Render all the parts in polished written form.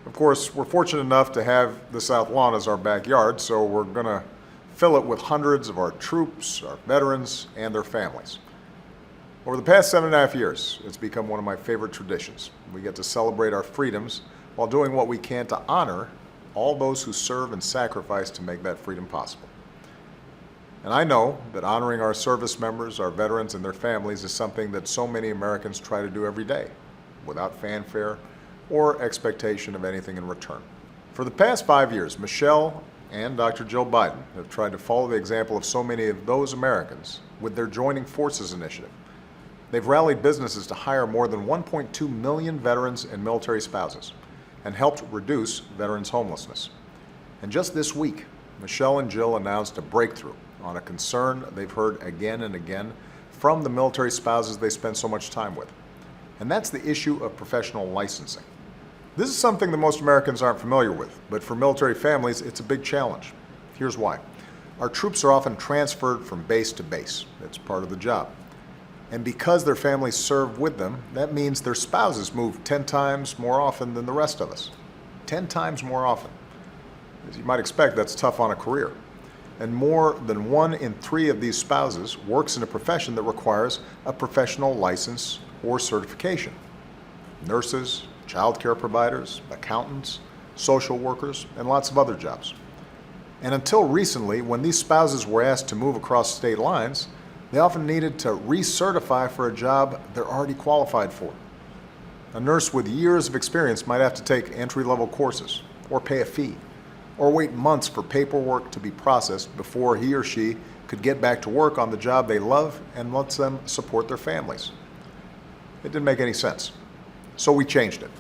Of course, we're fortunate enough to have the South Lawn as our backyard, so we're going to fill it with hundreds of our troops, our veterans, and their families. Over the past 7.5 years, it's become one of my favorite traditions. We get to celebrate our freedoms while doing what we can to honor all those who serve and sacrifice to make that freedom possible. And I know that honoring our service members, our veterans, and their families is something that so many Americans try to do every day, without fanfare or expectation of anything in return. For the past 5 years, Michelle and Dr. Jill Biden have tried to follow the example of so many of those Americans with their Joining Forces initiative. They've rallied businesses to hire more than 1.2 million veterans and military spouses and helped reduce veterans' homelessness. And just this week, Michelle and Jill announced a breakthrough on a concern they've heard again and again from the military spouses they spend so much time with. And that's the issue of professional licensing. This is something that most Americans aren't familiar with, but for military families, it's a big challenge. Here's why. Our troops are often transferred from base to base. It's part of the job. And because their families serve with them, that means their spouses move 10 times more often than the rest of us. 10 times more often. As you might expect, that's tough on a career. And more than 1 in 3 of these spouses works in a profession that requires a professional license or certification. Nurses, child care providers, accountants, social workers, and lots of other jobs. And until recently, when these spouses were asked to move across state lines, they often needed to recertify for a job they're already qualified for. A nurse with years of experience might have to take entry-level courses, or pay a fee, or wait months for paperwork to be processed before he or she could get back to work on the job they love and lets them support their families. It didn't make any sense. So we changed it.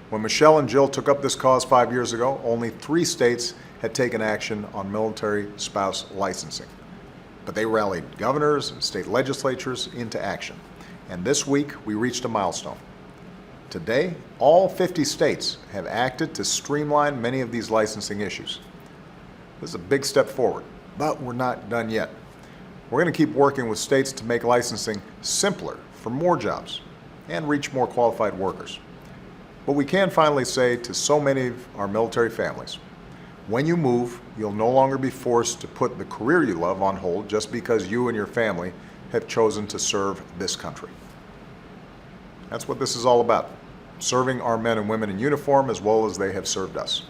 When Michelle and Jill took up this cause 5 years ago, only 3 states had taken action on military spouse licensing. But they rallied governors and state legislatures into action. And this week, we reached a milestone. Today, all 50 states have acted to streamline many of these licensing issues. This is a big step forward, but we're not done yet. We're going to keep working with states to make licensing simpler for more jobs and reach more qualified workers. But we can finally say to so many of our military families, when you move, you'll no longer be forced to put the career you love on hold just because you and your family have chosen to serve this country. That's what this is all about, serving our men and women in uniform as well as they have served us.